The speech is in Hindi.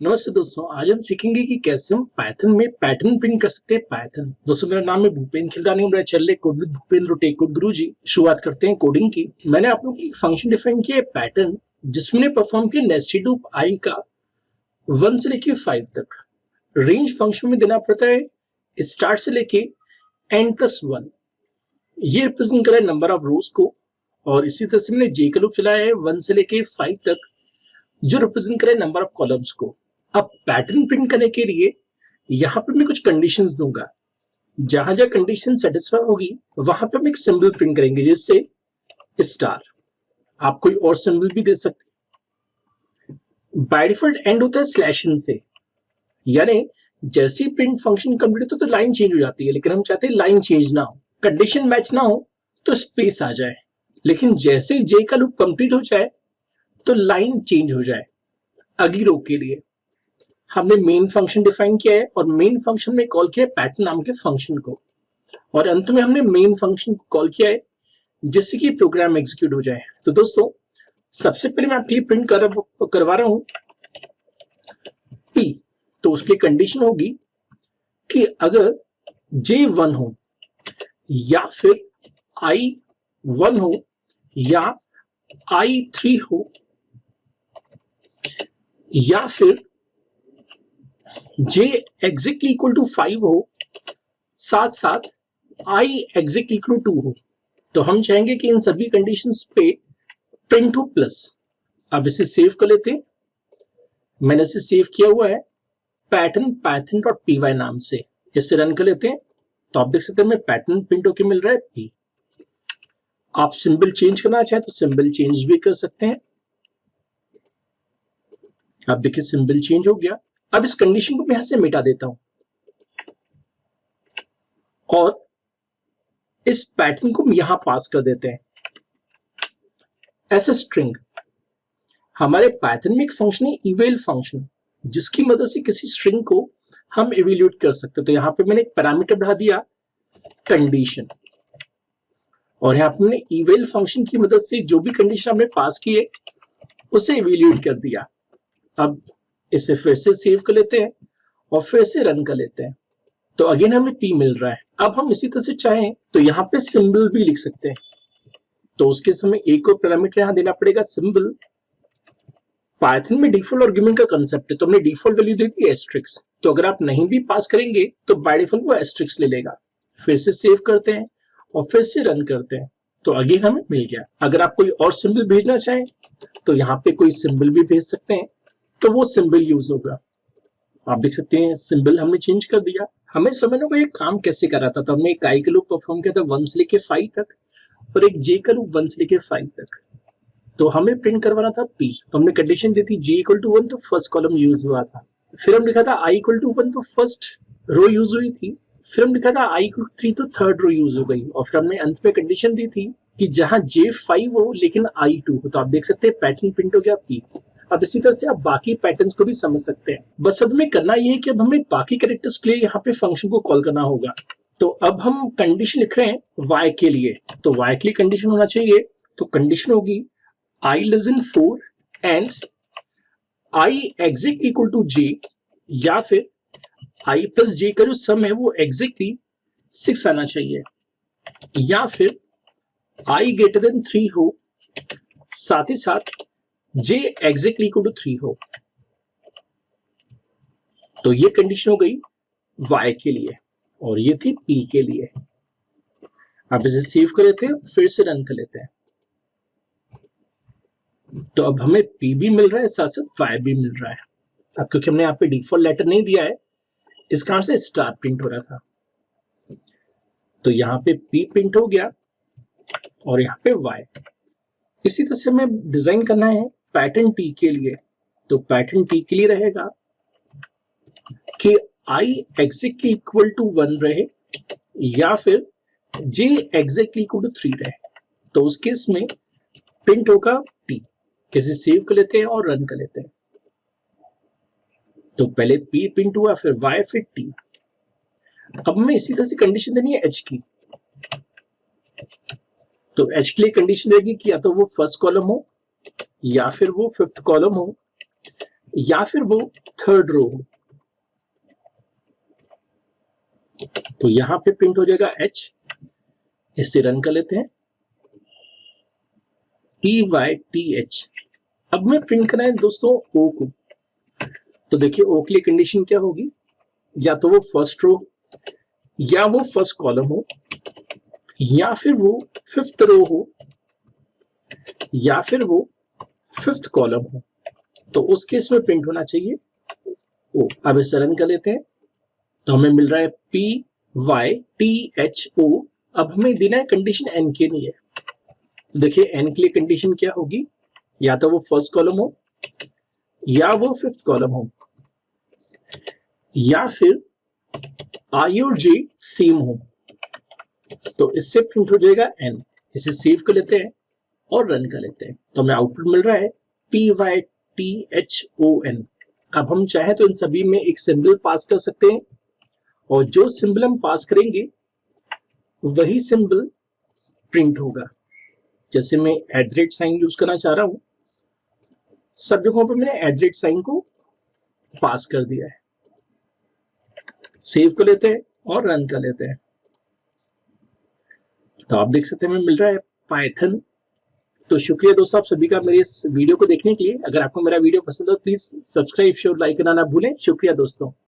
नमस्ते दोस्तों, आज हम सीखेंगे कि कैसे हम पाइथन में पैटर्न प्रिंट कर सकते हैं। पाइथन दोस्तों, मेरा नाम है भूपेंद्र खिलरानी, मेरा चैनल है code with Bhupendra tech code गुरुजी। शुरुआत करते हैं कोडिंग की। मैंने आप लोगों की फंक्शन डिफाइन किया है पैटर्न, जिसमें परफॉर्म किया नेस्टेड लूप आई का 1 से लेके 5 तक। रेंज फंक्शन में देना पड़ता है स्टार्ट से लेके n+1। ये रिप्रेजेंट करा है नंबर ऑफ रोज को, और इसी तरह से मैंने जे का लूप चलाया है 1 से लेके 5 तक, जो रिप्रेजेंट करे नंबर ऑफ कॉलम्स को। अब पैटर्न प्रिंट करने के लिए यहाँ पे मैं कुछ कंडीशंस दूंगा। जहां जहां कंडीशन सेटिस्फाई होगी वहां पे हम एक सिंबल प्रिंट करेंगे, जिससे स्टार। आप कोई और सिंबल भी दे सकते हैं। बाय डिफॉल्ट एंड होता है स्लैश इन से, यानी जैसे ही प्रिंट फंक्शन कंप्लीट हो तो लाइन चेंज हो जाती है, लेकिन हम चाहते हैं लाइन चेंज ना हो, कंडीशन मैच ना हो तो स्पेस आ जाए। लेकिन जैसे ही जे का लूप कंप्लीट हो जाए तो लाइन चेंज हो जाए। अगली रो के लिए हमने मेन फंक्शन डिफाइन किया है, और मेन फंक्शन में कॉल किया है पैटर्न नाम के फंक्शन को, और अंत में हमने मेन फंक्शन को कॉल किया है जिससे कि प्रोग्राम एग्जीक्यूट हो जाए। तो दोस्तों, सबसे पहले मैं आपके लिए प्रिंट करवा रहा हूं p। तो उसके लिए कंडीशन होगी कि अगर j 1 हो, या फिर i 1 हो, या i 3 हो, या फिर j एग्जैक्टली इक्वल टू 5 हो, साथ साथ i एग्जैक्टली इक्वल टू 2 हो, तो हम चाहेंगे कि इन सभी कंडीशंस पे प्रिंट हो प्लस। अब इसे सेव कर लेते हैं। मैंने इसे सेव किया हुआ है पैटर्न python.py नाम से। इसे रन कर लेते हैं तो आप देख सकते हैं हमें पैटर्न प्रिंट होके मिल रहा है p। आप सिंबल चेंज करना चाहे तो सिंबल चेंज भी कर सकते हैं। आप देखिए सिंबल चेंज हो गया। अब इस कंडीशन को मैं यहां से मिटा देता हूं, और इस पैटर्न को यहां पास कर देते हैं एज अ स्ट्रिंग। हमारे पाइथन में एक फंक्शन है इवेल फंक्शन, जिसकी मदद से किसी स्ट्रिंग को हम इवेल्यूएट कर सकते हैं। तो यहां पे मैंने एक पैरामीटर बढ़ा दिया कंडीशन, और यहां पे मैंने इवेल फंक्शन की मदद से जो भी कंडीशन हमने पास की है उसे इवेल्यूएट कर दिया। अब इसे फिर से सेव कर लेते हैं और फिर से रन कर लेते हैं, तो अगेन हमें p मिल रहा है। अब हम इसी तरह से चाहें तो यहाँ पे सिंबल भी लिख सकते हैं। तो उसके समय एक और पैरामीटर यहाँ देना पड़ेगा सिंबल। पाइथन में डिफॉल्ट आर्गुमेंट का कंसेप्ट है, तो हमने डिफॉल्ट वैल्यू दे दी एस्ट्रिक्स। तो अगर आप नहीं भी पास करेंगे तो बाय डिफॉल्ट वो एस्ट्रिक्स ले लेगा। फिर से सेव करते हैं और फिर से रन करते हैं, तो अगेन हमें मिल गया। अगर आप कोई और सिंबल भेजना चाहें तो यहाँ पे कोई सिंबल भी भेज सकते हैं, तो वो सिंबल यूज होगा। आप देख सकते हैं सिंबल हमने चेंज कर दिया। हमें समझना को ये काम कैसे कर रहा था। तो हमने एक आई का लूप परफॉर्म किया था 1 से लेके 5 तक, और एक जे का लूप 1 से लेके 5 तक। तो हमें प्रिंट करवाना था p। तो हमने कंडीशन दी थी j इक्वल टू 1, तो फर्स्ट कॉलम यूज हुआ था। फिर हम लिखा था i इक्वल टू 1, तो फर्स्ट रो यूज हुई थी। फिर हम लिखा था i इक्वल टू 3, तो थर्ड रो यूज हो गई। और फिर हमने अंत में कंडीशन दी थी कि जहां j 5 हो लेकिन i 2 हो। तो आप देख सकते हैं पैटर्न प्रिंट हो गया p। अब इसी तरह से आप बाकी पैटर्न्स को भी समझ सकते हैं। बस अब हमें करना ये है कि अब हमें बाकी कैरेक्टर्स के लिए यहाँ पे फंक्शन को कॉल करना होगा। तो अब हम कंडीशन लिख रहे हैं y के लिए। तो y के लिए कंडीशन होना चाहिए, तो कंडीशन होगी i less than 4 and i exactly equal to j, या फिर i plus j का जो सम है वो exactly 6 आना चाहिए, या फिर i greater than 3 हो, साथ ही साथ j exactly equal to 3 हो। तो ये कंडीशन हो गई y के लिए, और ये थी p के लिए। अब इसे सेव कर लेते हैं, फिर से रन कर लेते हैं। तो अब हमें p भी मिल रहा है, साथ साथ y भी मिल रहा है। अब क्योंकि हमने यहाँ पे डिफॉल्ट लेटर नहीं दिया है, इस कारण से स्टार प्रिंट हो रहा था। तो यहाँ पे p प्रिंट हो गया और यहाँ पे y। इसी तरह से हमें डिजाइन करना है पैटर्न t के लिए। तो पैटर्न t के लिए रहेगा कि i एग्जैक्टली इक्वल टू 1 रहे, या फिर j एग्जैक्टली इक्वल टू 3 रहे। तो उस केस में प्रिंट होगा t। इसे सेव कर लेते हैं और रन कर लेते हैं। तो पहले p प्रिंट हुआ, फिर y, फिर t। अब हमें इसी तरह से कंडीशन देनी है h की। तो h के लिए कंडीशन रहेगी कि या तो वो फर्स्ट कॉलम हो, या फिर वो फिफ्थ कॉलम हो, या फिर वो थर्ड रो हो। तो यहां पे प्रिंट हो जाएगा h, इससे रन कर लेते हैं tyth। अब मैं प्रिंट करना है दोस्तों o को। तो देखिए o के लिए कंडीशन क्या होगी, या तो वो फर्स्ट रो या वो फर्स्ट कॉलम हो, या फिर वो फिफ्थ रो हो, या फिर वो फिफ्थ कॉलम हो। तो उस केस में प्रिंट होना चाहिए ओ। अब इसे रन कर लेते हैं तो हमें मिल रहा है pytho। अब हमें देना है कंडीशन n के लिए। देखिए n के लिए कंडीशन क्या होगी, या तो वो फर्स्ट कॉलम हो, या वो फिफ्थ कॉलम हो, या फिर i और j सेम हो। तो इससे प्रिंट हो जाएगा n। इसे सेव कर लेते हैं और रन कर लेते हैं तो हमें आउटपुट मिल रहा है python। अब हम चाहे तो इन सभी में एक सिंबल पास कर सकते हैं, और जो सिंबल हम पास करेंगे वही सिंबल प्रिंट होगा। जैसे मैं एट साइन यूज करना चाह रहा हूं, सब जगहों पर मैंने एट साइन को पास कर दिया है। सेव कर लेते हैं और रन कर लेते हैं तो आप देख सकते हैं हमें मिल रहा है पाइथन। तो शुक्रिया दोस्तों आप सभी का मेरे इस वीडियो को देखने के लिए। अगर आपको मेरा वीडियो पसंद हो प्लीज सब्सक्राइब शेयर लाइक करना ना भूलें। शुक्रिया दोस्तों।